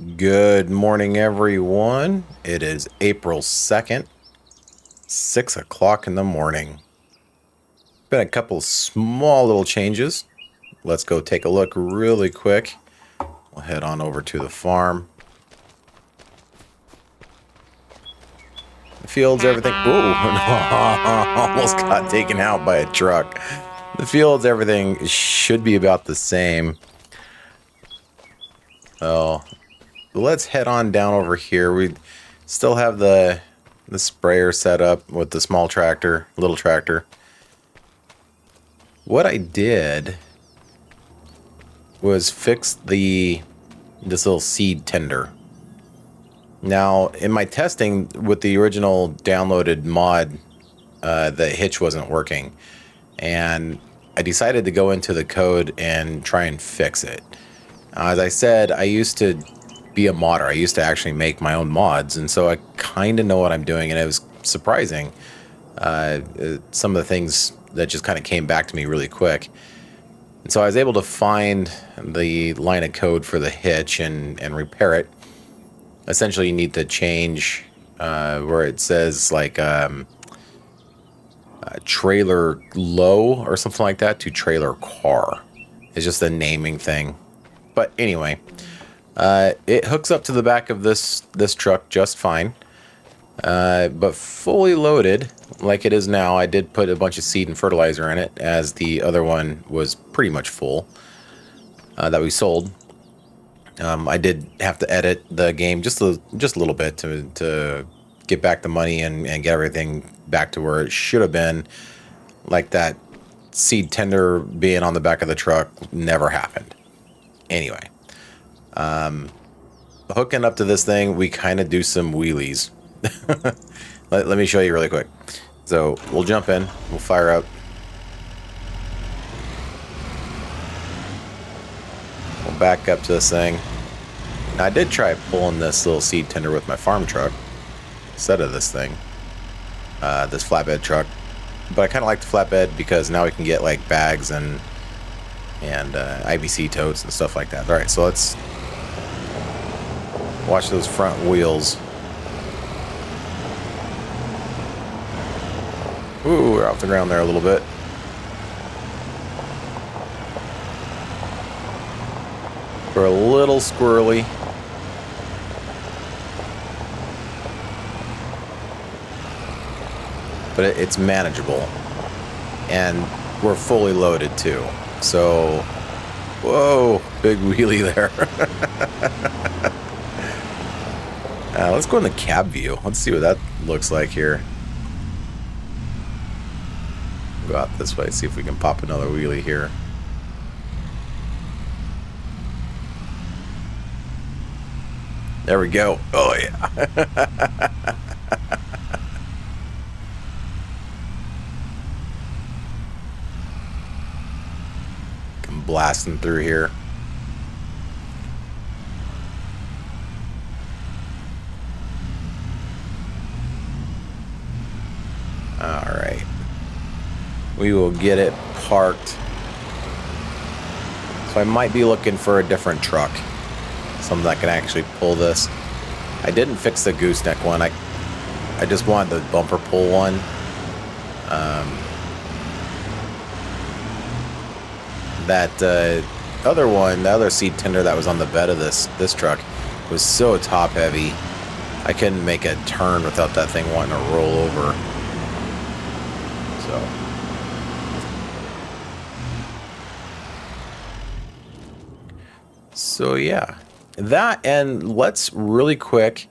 Good morning, everyone. It is April 2nd, 6 o'clock in the morning. Been a couple small little changes. Let's go take a look really quick. We'll head on over to the farm. The fields, everything. Ooh, almost got taken out by a truck. The fields, everything should be about the same. Well, let's head on down over here. We still have the sprayer set up with the small tractor, little tractor. What I did was fix this little seed tender. Now, in my testing with the original downloaded mod, the hitch wasn't working, and I decided to go into the code and try and fix it. As I said, I used to be a modder. I used to actually make my own mods, and so I kind of know what I'm doing, and it was surprising. Some of the things that just kind of came back to me really quick. And so I was able to find the line of code for the hitch and repair it. Essentially, you need to change where it says like trailer low or something like that to trailer car. It's just a naming thing. But anyway, it hooks up to the back of this truck just fine. But fully loaded, like it is now, I did put a bunch of seed and fertilizer in it, as the other one was pretty much full that we sold. I did have to edit the game just a little bit to get back the money and get everything back to where it should have been. Like that seed tender being on the back of the truck never happened. Anyway, hooking up to this thing, we kind of do some wheelies. let me show you really quick. So we'll jump in, we'll fire up. We'll back up to this thing. Now, I did try pulling this little seed tender with my farm truck instead of this thing, this flatbed truck. But I kind of like the flatbed because now we can get like bags and IBC totes and stuff like that. All right, so let's watch those front wheels. Ooh, we're off the ground there a little bit. We're a little squirrely. But it's manageable. And we're fully loaded too. So, whoa, big wheelie there. Let's go in the cab view. Let's see what that looks like here. Go out this way, see if we can pop another wheelie here. There we go. Oh yeah. Come blasting through here. All right. We will get it parked. So I might be looking for a different truck. Something that can actually pull this. I didn't fix the gooseneck one. I just wanted the bumper pull one. That other one, the other seed tender that was on the bed of this truck was so top heavy. I couldn't make a turn without that thing wanting to roll over. So yeah, that, and let's really quick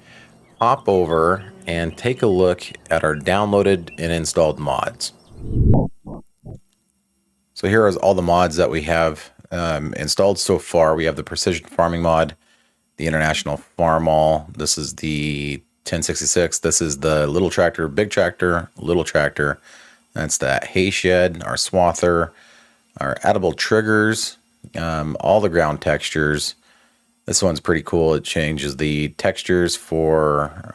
hop over and take a look at our downloaded and installed mods. So here is all the mods that we have installed so far. We have the Precision Farming mod, the International Farm All. This is the 1066. This is the little tractor, big tractor, little tractor. That's that hay shed, our swather, our edible triggers, all the ground textures. This one's pretty cool. It changes the textures for,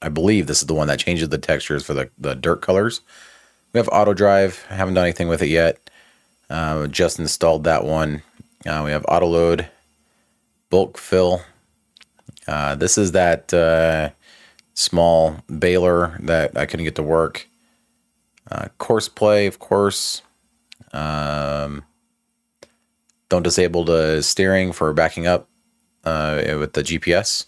I believe this is the one that changes the textures for the dirt colors. We have auto drive. I haven't done anything with it yet. Just installed that one. We have auto load, bulk fill, This is that small baler that I couldn't get to work. Course play, of course. Don't disable the steering for backing up with the GPS.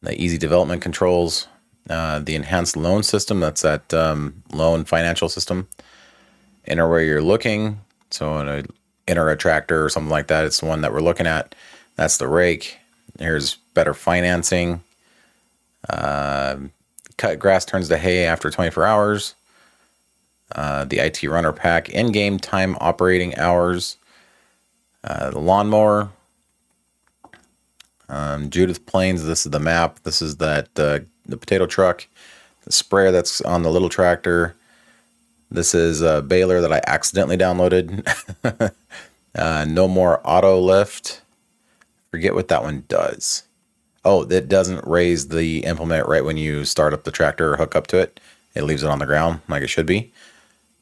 The easy development controls. The enhanced loan system, that's that loan financial system. Enter where you're looking. So enter a tractor or something like that. It's the one that we're looking at. That's the rake. Here's better financing. Cut grass turns to hay after 24 hours. The IT runner pack, in-game time operating hours. The lawnmower. Judith Plains, this is the map. This is that the potato truck. The sprayer that's on the little tractor. This is a baler that I accidentally downloaded. No more auto lift. Forget what that one does. Oh, it doesn't raise the implement right when you start up the tractor or hook up to it. It leaves it on the ground like it should be.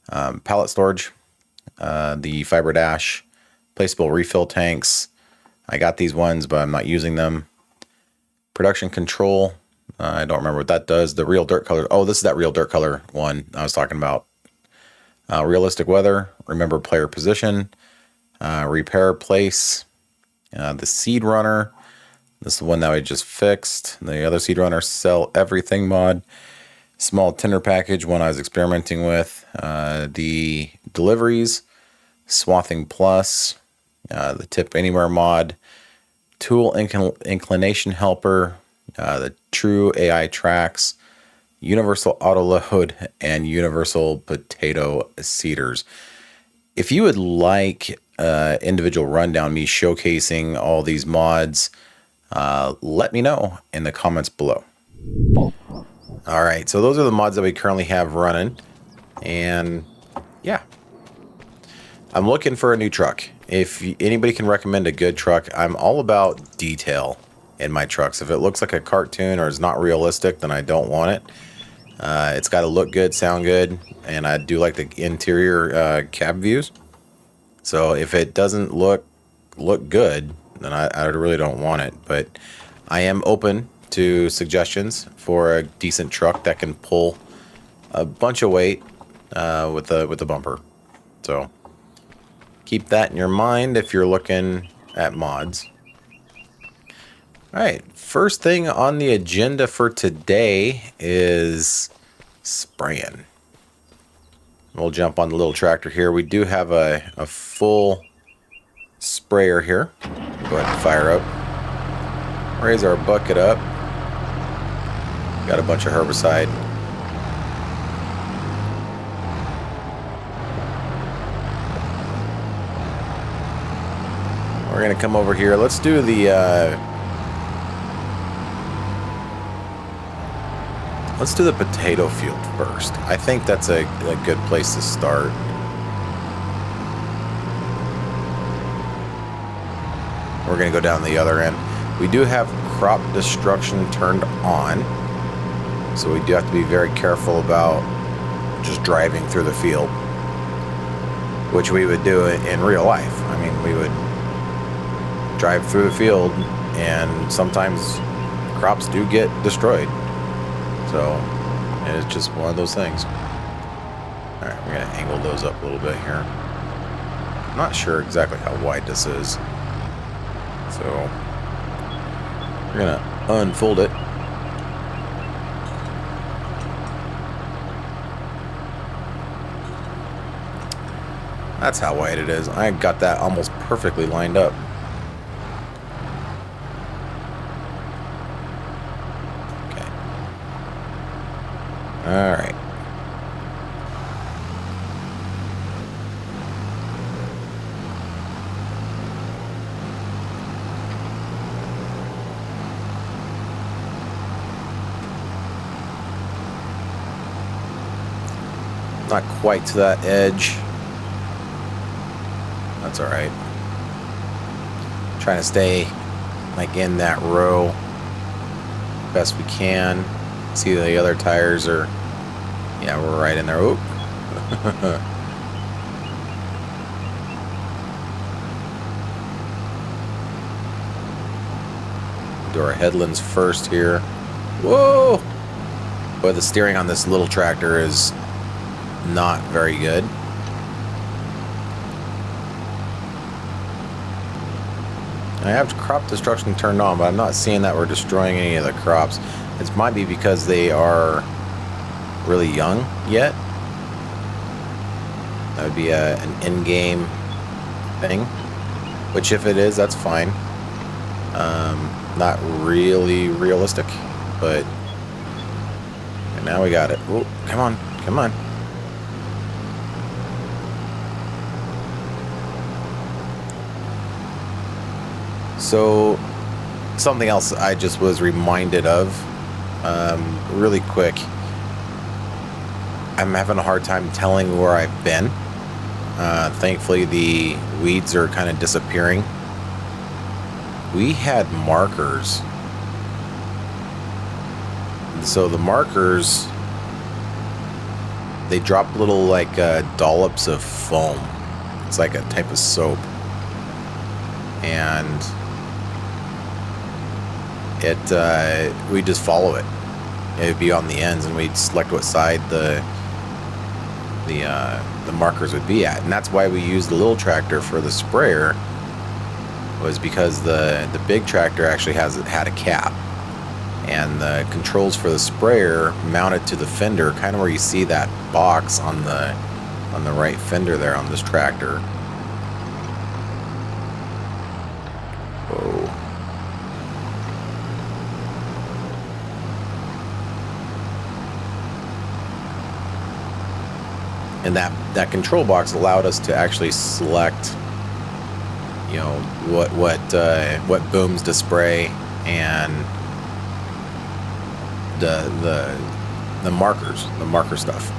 Pallet storage. The fiber dash. Placeable refill tanks. I got these ones, but I'm not using them. Production control. I don't remember what that does. The real dirt color. Oh, this is that real dirt color one I was talking about. Realistic weather. Remember player position. Repair place. The seed runner. This is the one that I just fixed. The other seed runner, sell everything mod. Small tender package, one I was experimenting with. The deliveries. Swathing plus. The tip anywhere mod. Tool inclination helper. The true AI tracks. Universal auto load and universal potato seeders. If you would like individual rundown, me showcasing all these mods, let me know in the comments below. All right, so those are the mods that we currently have running, and yeah, I'm looking for a new truck. If anybody can recommend a good truck, I'm all about detail in my trucks. If it looks like a cartoon or is not realistic, then I don't want it. It's got to look good, sound good, and I do like the interior cab views. So if it doesn't look good, then I really don't want it. But I am open to suggestions for a decent truck that can pull a bunch of weight with the bumper. So keep that in your mind if you're looking at mods. All right, first thing on the agenda for today is spraying. We'll jump on the little tractor here. We do have a full sprayer here. Go ahead and fire up. Raise our bucket up. Got a bunch of herbicide. We're gonna come over here. Let's do the potato field first. I think that's a good place to start. We're going to go down the other end. We do have crop destruction turned on, so we do have to be very careful about just driving through the field, which we would do in real life. I mean, we would drive through the field, and sometimes crops do get destroyed. So, and it's just one of those things. Alright, we're going to angle those up a little bit here. I'm not sure exactly how wide this is. So, we're going to unfold it. That's how wide it is. I got that almost perfectly lined up. All right. Not quite to that edge. That's all right. Trying to stay like in that row best we can. See, the other tires are, yeah, we're right in there. Oop. do our headlands first here. Whoa! But the steering on this little tractor is not very good. I have crop destruction turned on, but I'm not seeing that we're destroying any of the crops. It might be because they are really young yet. That would be an in-game thing. Which, if it is, that's fine. Not really realistic, but and now we got it. Oh, come on, come on. So, something else I just was reminded of, really quick. I'm having a hard time telling where I've been. Thankfully, the weeds are kind of disappearing. We had markers. So the markers, they drop little like dollops of foam. It's like a type of soap. And we just follow it. It'd be on the ends, and we'd select what side the markers would be at. And that's why we used the little tractor for the sprayer, was because the big tractor actually had a cap, and the controls for the sprayer mounted to the fender, kind of where you see that box on the right fender there on this tractor. Whoa. And that control box allowed us to actually select, you know, what booms to spray, and the markers, the marker stuff.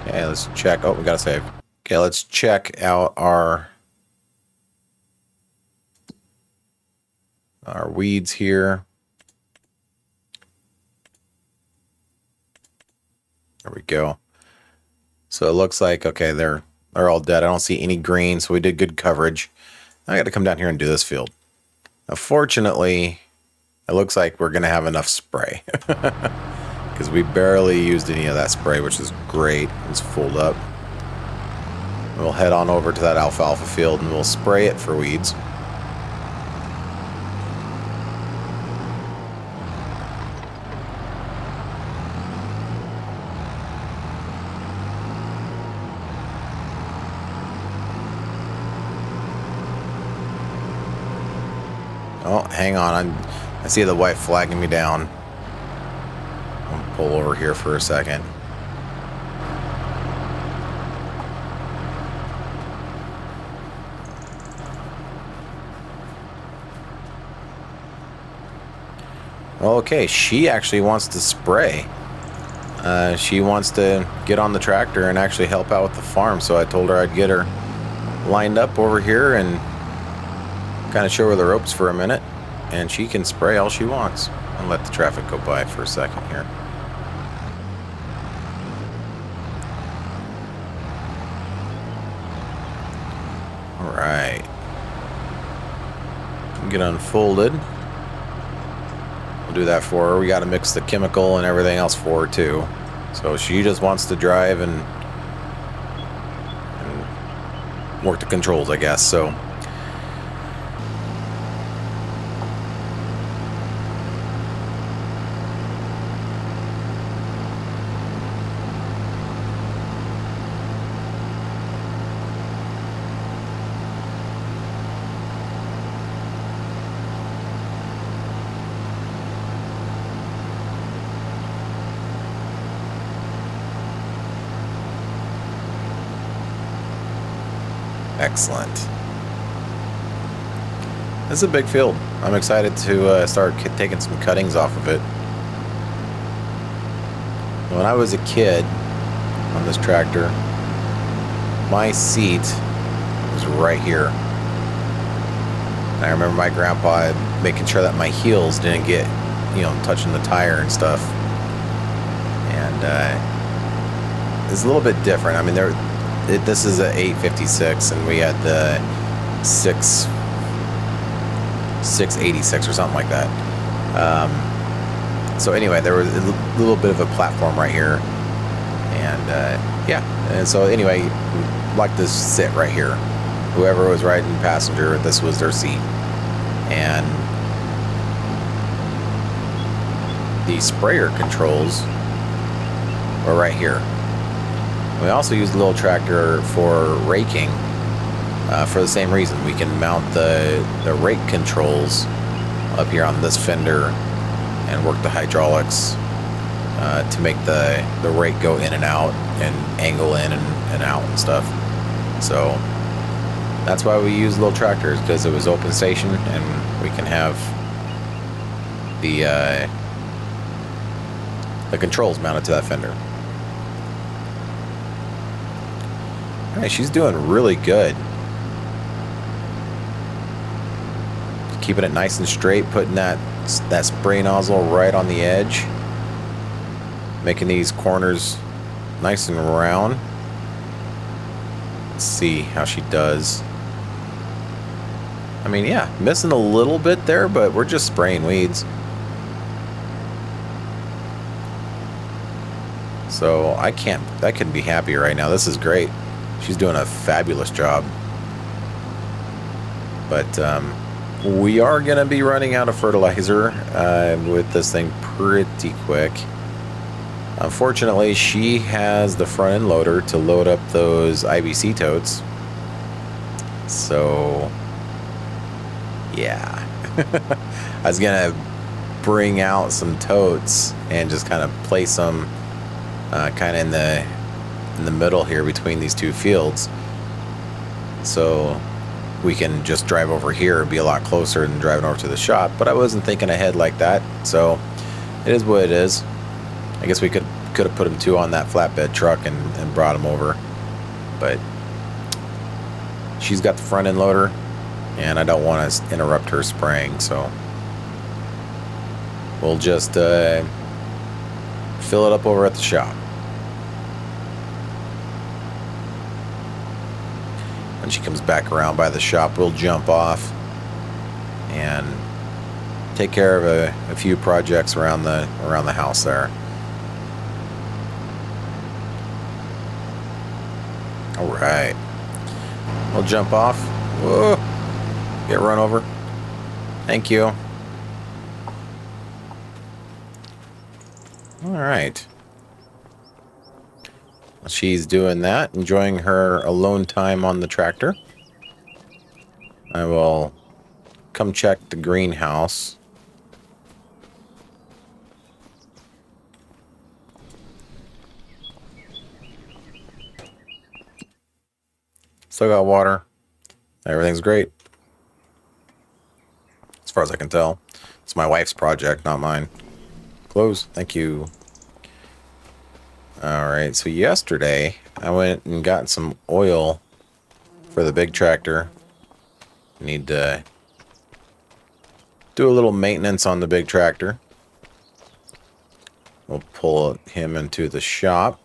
Okay, let's check. Oh, we gotta save. Okay, let's check out our weeds here. There we go. So it looks like, okay, they're all dead. I don't see any green, so we did good coverage. I got to come down here and do this field. Now, fortunately, it looks like we're gonna have enough spray. Because we barely used any of that spray, which is great. It's full up. We'll head on over to that alfalfa field and we'll spray it for weeds. Oh, hang on. I see the white flagging me down. I'll pull over here for a second. Okay, she actually wants to spray. She wants to get on the tractor and actually help out with the farm, so I told her I'd get her lined up over here and kind of show her the ropes for a minute, and she can spray all she wants. And let the traffic go by for a second here. All right. Get unfolded. We'll do that for her. We got to mix the chemical and everything else for her too. So she just wants to drive and work the controls, I guess. So excellent. This is a big field. I'm excited to start taking some cuttings off of it. When I was a kid on this tractor, my seat was right here. And I remember my grandpa making sure that my heels didn't get, you know, touching the tire and stuff. And it's a little bit different. I mean, this is a 856, and we had the 686 or something like that. So anyway, there was a little bit of a platform right here, and yeah. And so anyway, like to sit right here. Whoever was riding passenger, this was their seat, and the sprayer controls were right here. We also used the little tractor for raking. For the same reason, we can mount the rake controls up here on this fender and work the hydraulics to make the rake go in and out and angle in and out and stuff. So that's why we use little tractors, because it was open station and we can have the controls mounted to that fender. All right, she's doing really good. Keeping it nice and straight, putting that spray nozzle right on the edge, making these corners nice and round. Let's see how she does. I mean, yeah, missing a little bit there, but we're just spraying weeds. So I couldn't be happier right now. This is great. She's doing a fabulous job. But we are going to be running out of fertilizer with this thing pretty quick. Unfortunately, she has the front end loader to load up those IBC totes. So, yeah. I was going to bring out some totes and just kind of place them kind of in the middle here between these two fields. So we can just drive over here and be a lot closer than driving over to the shop. But I wasn't thinking ahead like that, so it is what it is. I guess we could have put them two on that flatbed truck and brought them over, but she's got the front end loader and I don't want to interrupt her spraying, so we'll just fill it up over at the shop. When she comes back around by the shop, we'll jump off and take care of a few projects around the house there. All right, we'll jump off. Whoa, get run over. Thank you. All right. She's doing that, enjoying her alone time on the tractor. I will come check the greenhouse. Still got water. Everything's great. As far as I can tell. It's my wife's project, not mine. Close. Thank you. Alright, so yesterday I went and got some oil for the big tractor. Need to do a little maintenance on the big tractor. We'll pull him into the shop.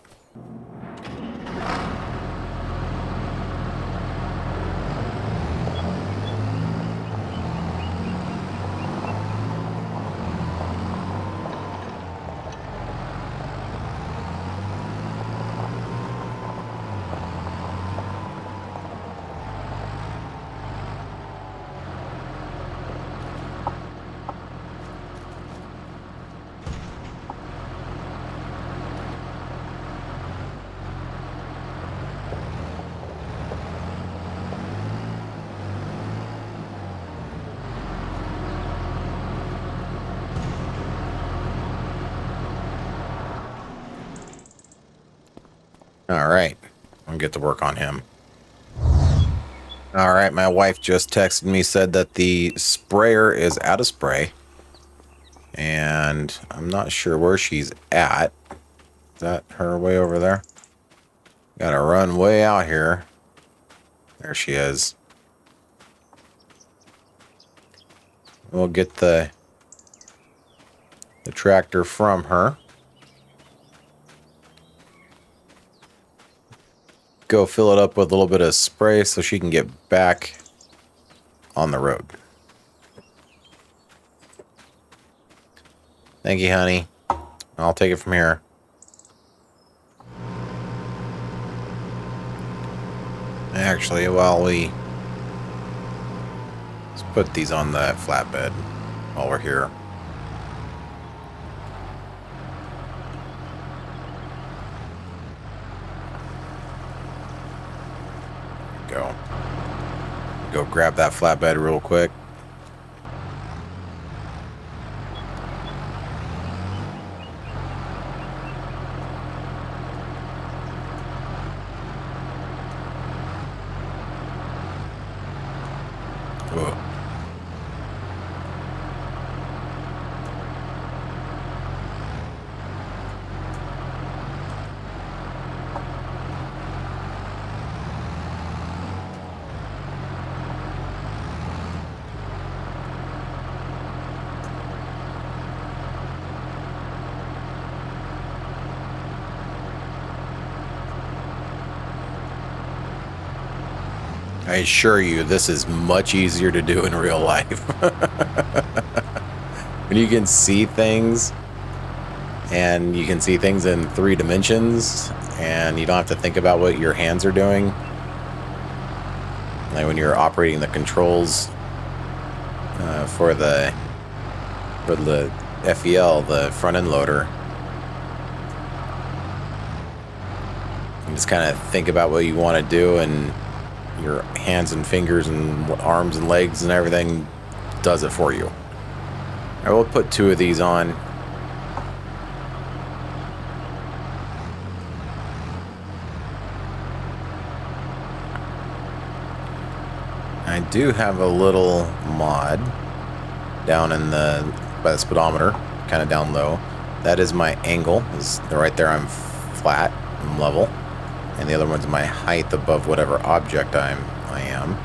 All right, I'll get to work on him. All right, my wife just texted me, said that the sprayer is out of spray. And I'm not sure where she's at. Is that her way over there? Gotta run way out here. There she is. We'll get the tractor from her. Go fill it up with a little bit of spray so she can get back on the road. Thank you, honey. I'll take it from here. Actually, let's put these on the flatbed while we're here. Go grab that flatbed real quick. Whoa. I assure you, this is much easier to do in real life. When you can see things, and you can see things in 3 dimensions, and you don't have to think about what your hands are doing. Like when you're operating the controls for the FEL, the front end loader. You just kind of think about what you want to do, and your hands and fingers and arms and legs and everything does it for you. I will put 2 of these on. I do have a little mod down in by the speedometer, kind of down low. That is my angle. Right there I'm flat, I'm level. And the other one's my height above whatever object I am.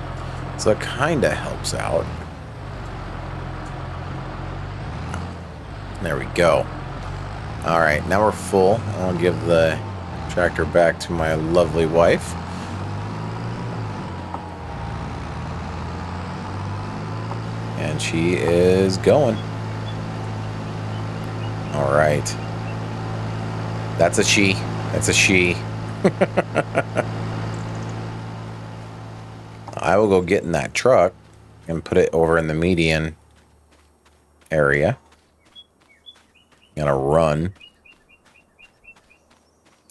So it kind of helps out. There we go. All right, now we're full. I'll give the tractor back to my lovely wife. And she is going. All right. That's a she. That's a she. I will go get in that truck and put it over in the median area. Gonna run.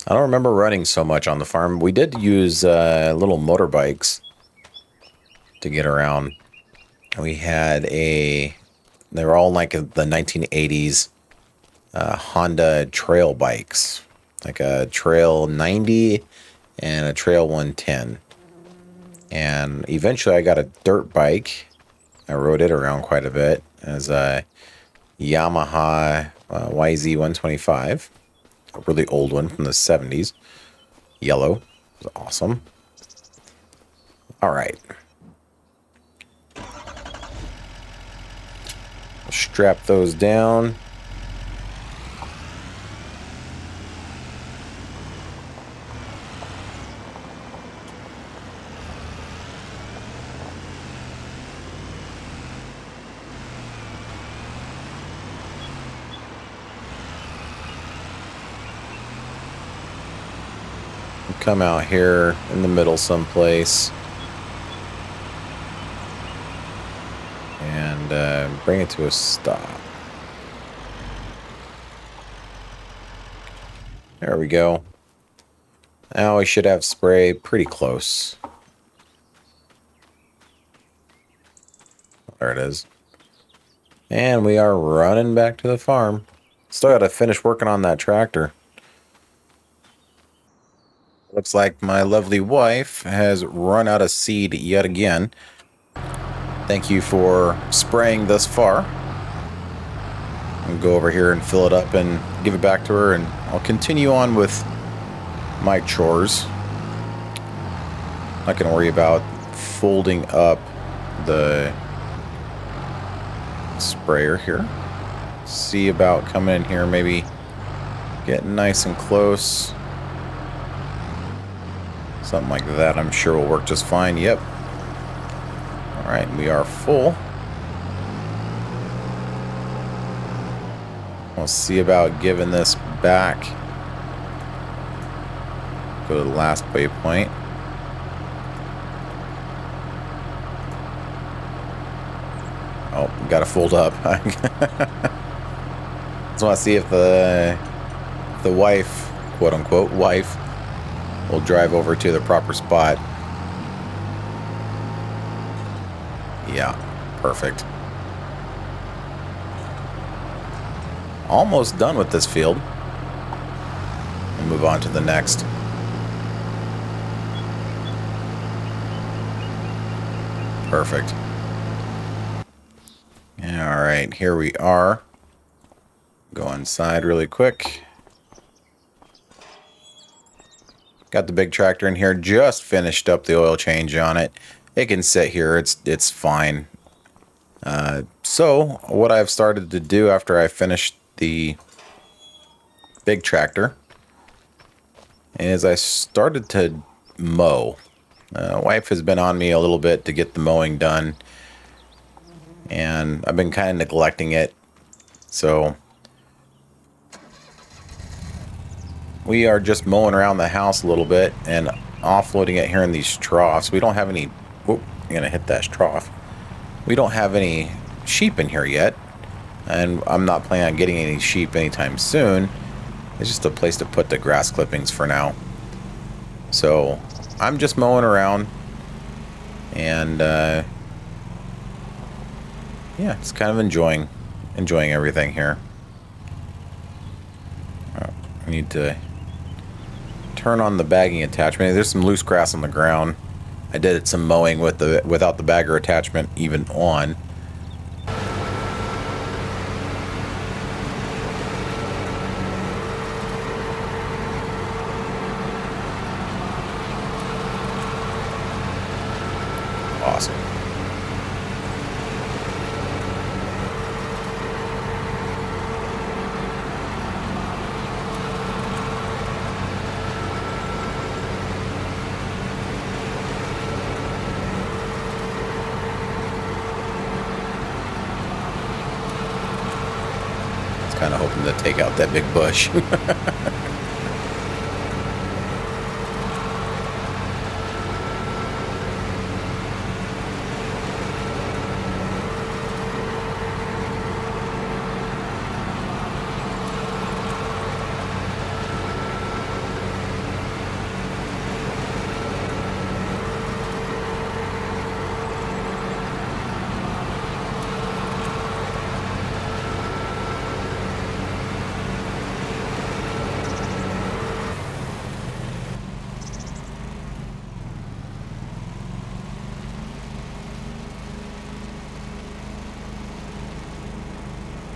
I don't remember running so much on the farm. We did use little motorbikes to get around. We had they were all like the 1980s Honda trail bikes. Like a Trail 90 and a Trail 110. And eventually I got a dirt bike. I rode it around quite a bit as a Yamaha YZ125. A really old one from the 70s. Yellow. It was awesome. All right. Strap those down. Come out here in the middle someplace and bring it to a stop. There we go. Now we should have spray pretty close. There it is. And we are running back to the farm. Still got to finish working on that tractor. Looks like my lovely wife has run out of seed yet again. Thank you for spraying thus far. I'll go over here and fill it up and give it back to her, and I'll continue on with my chores. Not going to worry about folding up the sprayer here. See about coming in here, maybe getting nice and close. Something like that I'm sure will work just fine. Yep. Alright, we are full. We'll see about giving this back. Go to the last waypoint. Oh, got to fold up. Just want to see if the wife, quote unquote, wife, will drive over to the proper spot. Yeah, perfect. Almost done with this field. We'll move on to the next. Perfect. Alright, here we are. Go inside really quick. Got the big tractor in here. Just finished up the oil change on it. It can sit here. It's fine. So what I've started to do after I finished the big tractor is I started to mow. Wife has been on me a little bit to get the mowing done, and I've been kind of neglecting it. So we are just mowing around the house a little bit and offloading it here in these troughs. We don't have any... Whoop, I'm going to hit that trough. We don't have any sheep in here yet, and I'm not planning on getting any sheep anytime soon. It's just a place to put the grass clippings for now. So I'm just mowing around, and yeah, it's kind of enjoying everything here. I need to turn on the bagging attachment. There's some loose grass on the ground. I did some mowing without the bagger attachment even on. Awesome. Kind of hoping to take out that big bush.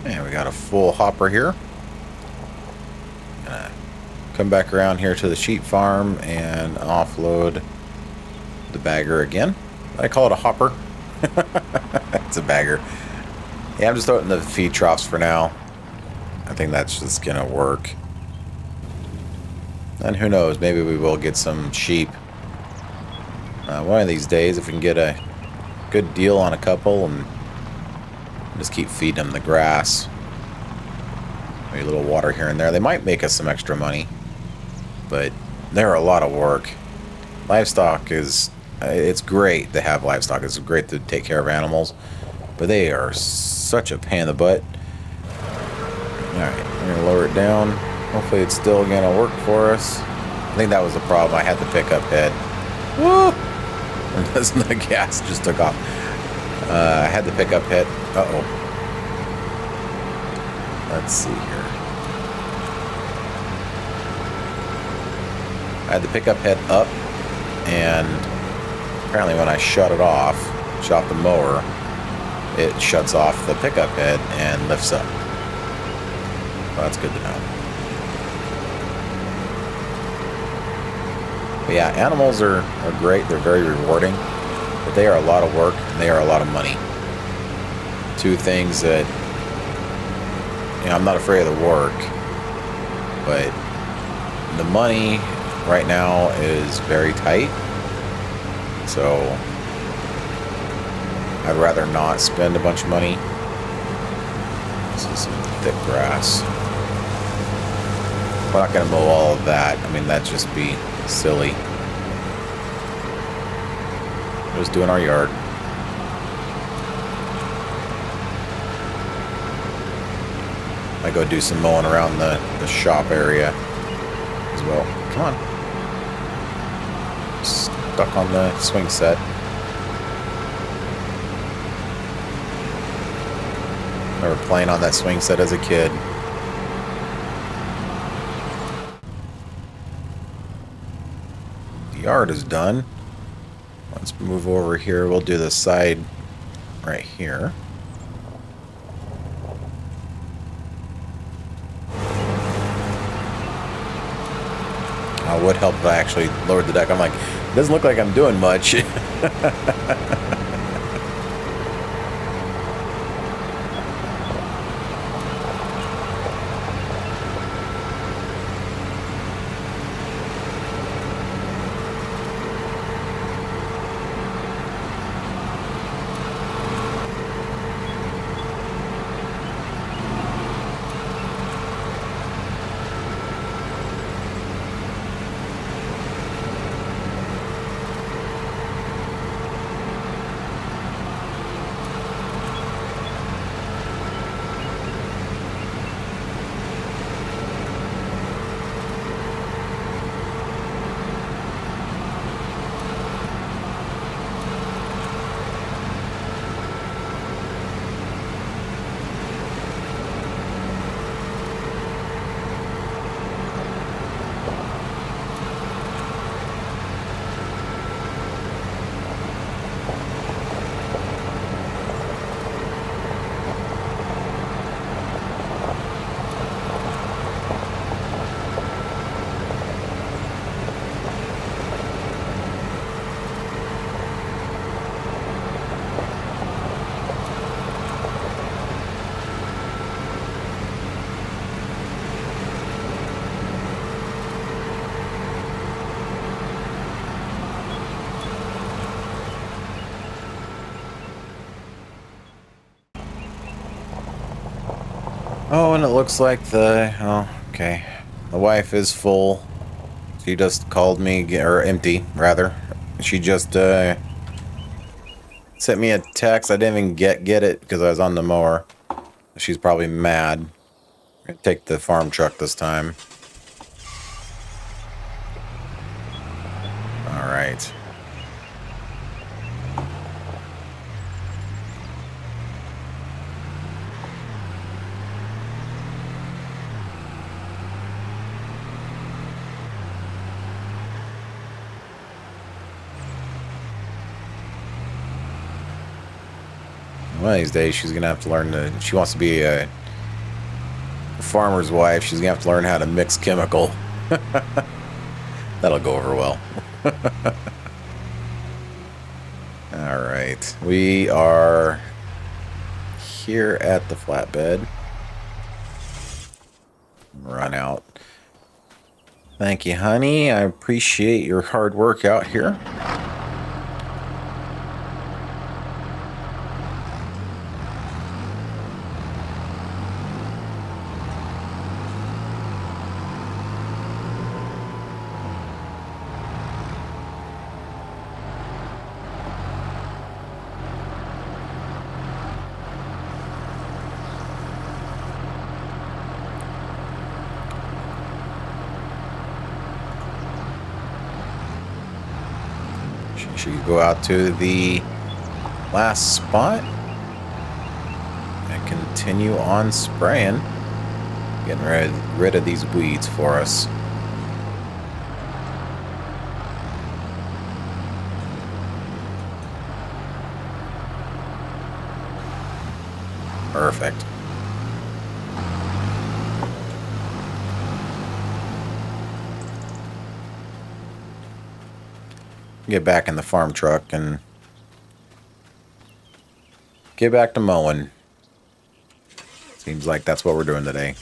And we got a full hopper here. Gonna come back around here to the sheep farm and offload the bagger again. I call it a hopper. It's a bagger. Yeah, I'm just throwing it in the feed troughs for now. I think that's just gonna work. And who knows, maybe we will get some sheep. One of these days, if we can get a good deal on a couple and just keep feeding them the grass. Maybe a little water here and there. They might make us some extra money, but they're a lot of work. Livestock is... it's great to have livestock. It's great to take care of animals, but they are such a pain in the butt. Alright, we're going to lower it down. Hopefully it's still going to work for us. I think that was the problem. I had the pickup head. Woo! And the gas just took off. I had the pickup hit. Uh-oh. Let's see here. I had the pickup head up, and apparently when I shut the mower, it shuts off the pickup head and lifts up. Well, that's good to know. But yeah, animals are great. They're very rewarding, but they are a lot of work and they are a lot of money. Two things that, I'm not afraid of the work, but the money right now is very tight. So I'd rather not spend a bunch of money. This is some thick grass. We're not going to mow all of that. I mean, that'd just be silly. We're just doing our yard. I go do some mowing around the shop area as well. Come on. Stuck on the swing set. Remember playing on that swing set as a kid. The yard is done. Let's move over here. We'll do the side right here. I would help if I actually lowered the deck. I'm like, it doesn't look like I'm doing much. Oh, and it looks like okay. The wife is full. She just called me, or empty, rather. She just sent me a text. I didn't even get it because I was on the mower. She's probably mad. I'm gonna take the farm truck this time. All right. One of these days, she's gonna have to learn to. She wants to be a farmer's wife. She's gonna have to learn how to mix chemical. That'll go over well. All right, we are here at the flatbed. Run out. Thank you, honey. I appreciate your hard work out here. Should go out to the last spot and continue on spraying, getting rid of these weeds for us. Perfect. Get back in the farm truck and get back to mowing. Seems like that's what we're doing today.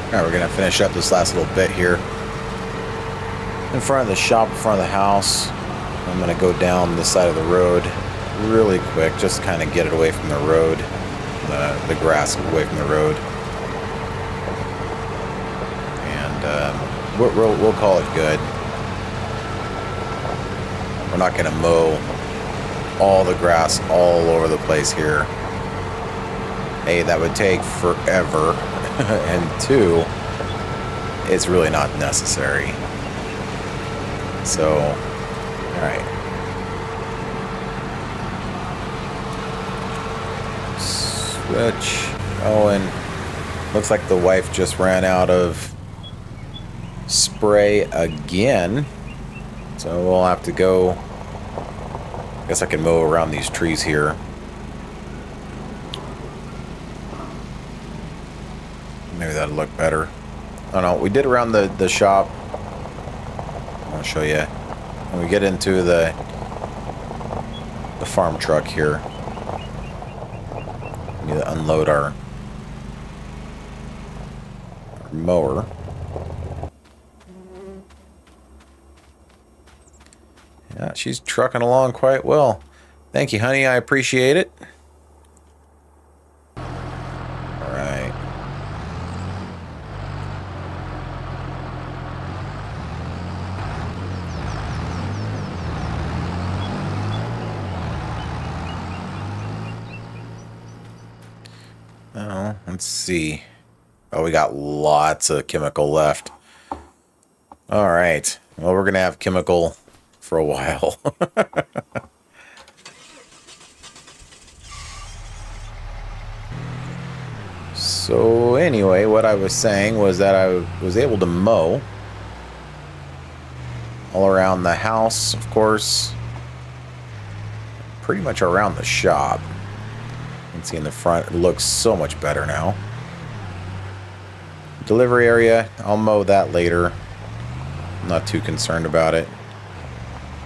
Alright, we're going to finish up this last little bit here. In front of the shop, in front of the house. I'm going to go down this side of the road really quick, just kind of get it away from the road. The grass away from the road. And we'll call it good. We're not going to mow all the grass all over the place here. A, that would take forever. And two, it's really not necessary. So, alright. Switch. Oh, and looks like the wife just ran out of spray again. So we'll have to go. I guess I can mow around these trees here. Maybe that'll look better. Oh no, we did around the shop. I'll show you when we get into the farm truck here. We need to unload our mower. Yeah, she's trucking along quite well. Thank you, honey. I appreciate it. Oh, let's see. Oh, we got lots of chemical left. All right. Well, we're going to have chemical for a while. So anyway, what I was saying was that I was able to mow all around the house, of course, pretty much around the shop. You can see in the front, it looks so much better now. Delivery area, I'll mow that later. I'm not too concerned about it.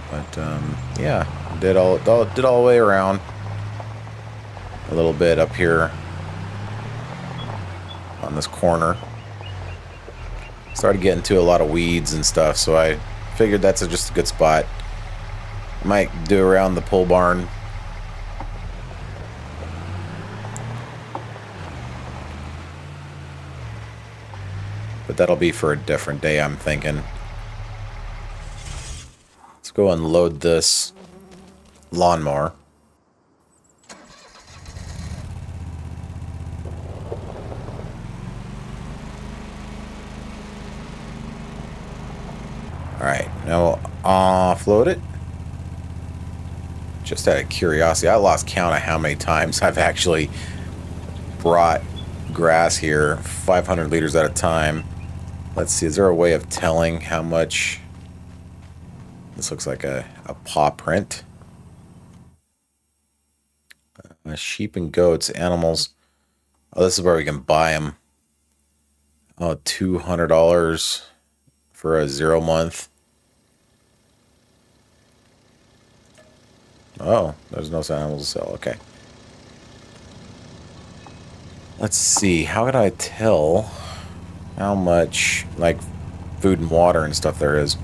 But yeah, did all the way around. A little bit up here on this corner. Started getting to a lot of weeds and stuff, so I figured that's just a good spot. Might do around the pole barn. But that'll be for a different day, I'm thinking. Let's go unload this lawnmower. Alright, now we'll offload it. Just out of curiosity, I lost count of how many times I've actually brought grass here, 500 liters at a time. Let's see, is there a way of telling how much? This looks like a paw print. Sheep and goats, animals. Oh, this is where we can buy them. Oh, $200 for a 0 month. Oh, there's no animals to sell. Okay. Let's see. How could I tell how much, like, food and water and stuff there is?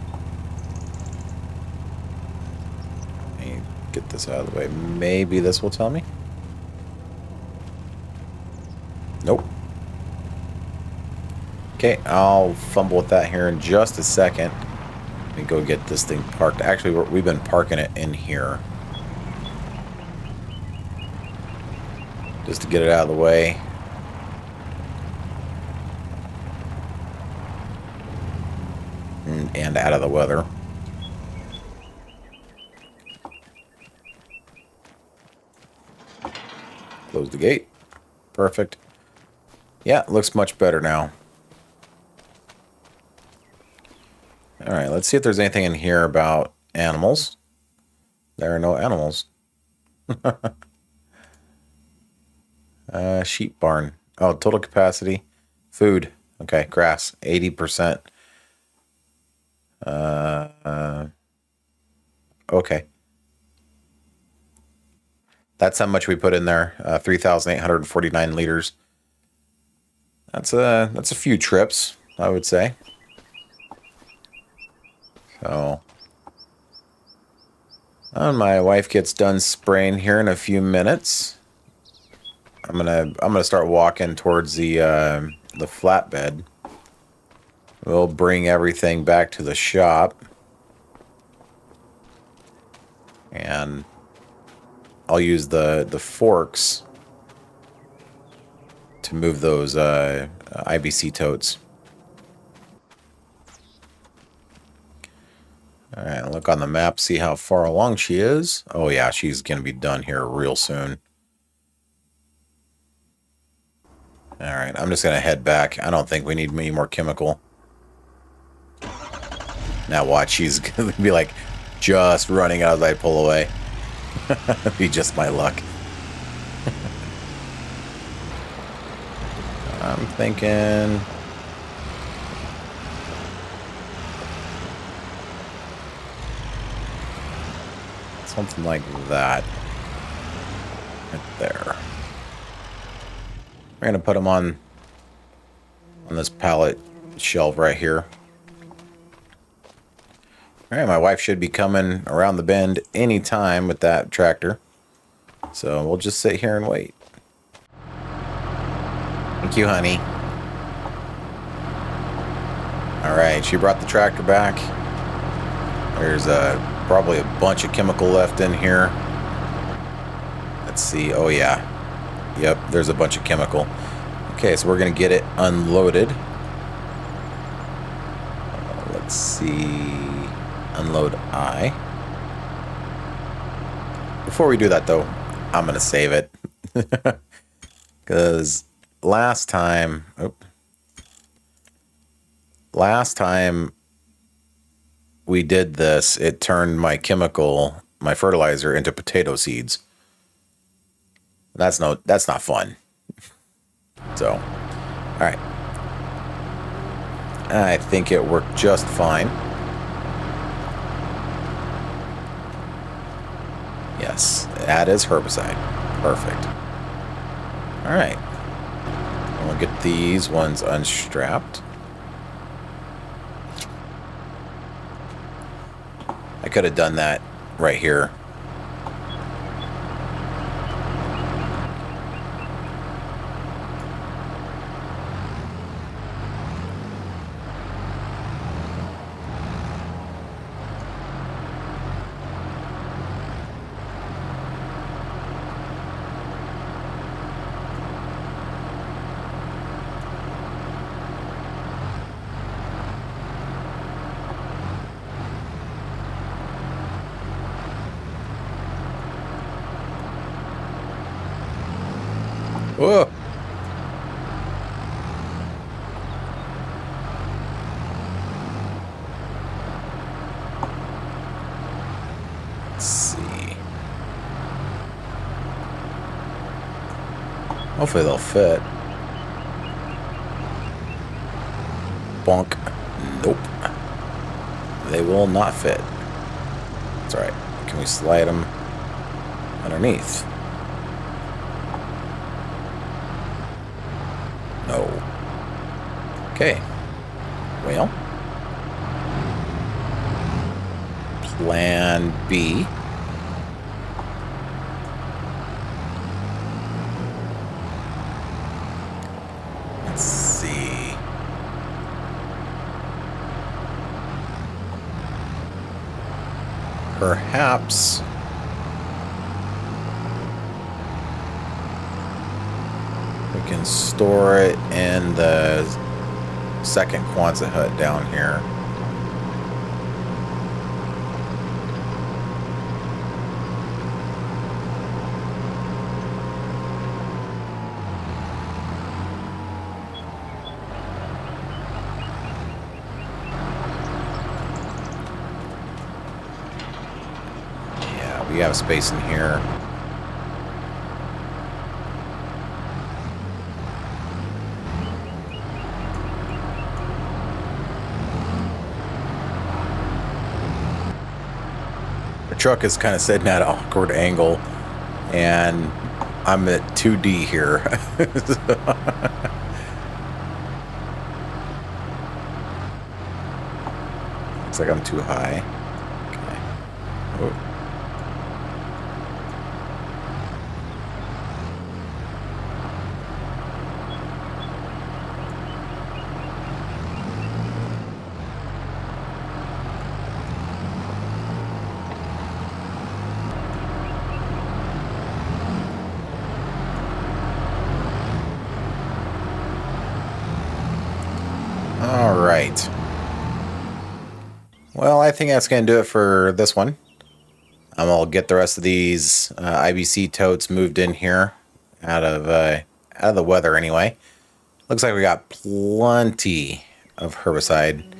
Let me get this out of the way. Maybe this will tell me. Nope. Okay, I'll fumble with that here in just a second. Let me go get this thing parked. Actually, we've been parking it in here. Just to get it out of the way. And out of the weather. Close the gate. Perfect. Yeah, it looks much better now. Alright, let's see if there's anything in here about animals. There are no animals. Sheep barn. Oh, total capacity. Food. Okay, grass. 80%. Okay. That's how much we put in there. 3,849 liters. That's a few trips, I would say. So, when my wife gets done spraying here in a few minutes, I'm gonna start walking towards the flatbed. We'll bring everything back to the shop, and I'll use the forks to move those IBC totes. Alright, look on the map, see how far along she is. Oh yeah, she's going to be done here real soon. Alright, I'm just going to head back. I don't think we need any more chemical. Now watch, she's going to be like just running out as I pull away. Be just my luck. I'm thinking... something like that. Right there. We're going to put them on this pallet shelf right here. Alright, my wife should be coming around the bend anytime with that tractor. So we'll just sit here and wait. Thank you, honey. Alright, she brought the tractor back. There's probably a bunch of chemical left in here. Let's see. Oh, yeah. Yep, there's a bunch of chemical. Okay, so we're going to get it unloaded. Let's see. Unload I. Before we do that, though, I'm going to save it. Because last time... Last time we did this, it turned my fertilizer into potato seeds. That's not fun. So, all right. I think it worked just fine. Yes, that is herbicide. Perfect. All right. We'll get these ones unstrapped. I could have done that right here. Whoa. Let's see. Hopefully they'll fit. Bonk. Nope. They will not fit. That's alright. Can we slide them underneath? No. Okay. Well. Plan B. Let's see. Perhaps we can store it in the second Quonset hut down here. We have space in here. The truck is kind of sitting at an awkward angle, and I'm at 2D here. Looks like I'm too high. Okay. Oh. All right. Well, I think that's going to do it for this one. I'll get the rest of these IBC totes moved in here out of the weather anyway. Looks like we got plenty of herbicide.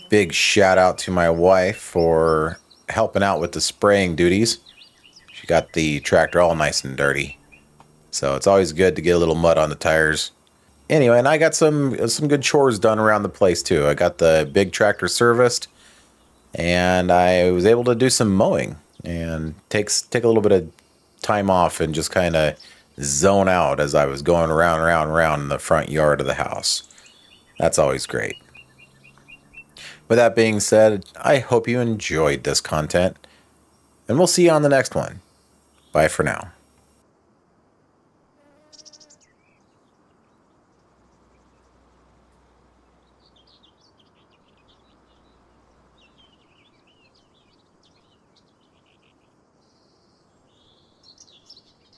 Big shout out to my wife for helping out with the spraying duties. She got the tractor all nice and dirty. So it's always good to get a little mud on the tires. Anyway, and I got some good chores done around the place too. I got the big tractor serviced, and I was able to do some mowing and take a little bit of time off and just kind of zone out as I was going around in the front yard of the house. That's always great. With that being said, I hope you enjoyed this content, and we'll see you on the next one. Bye for now.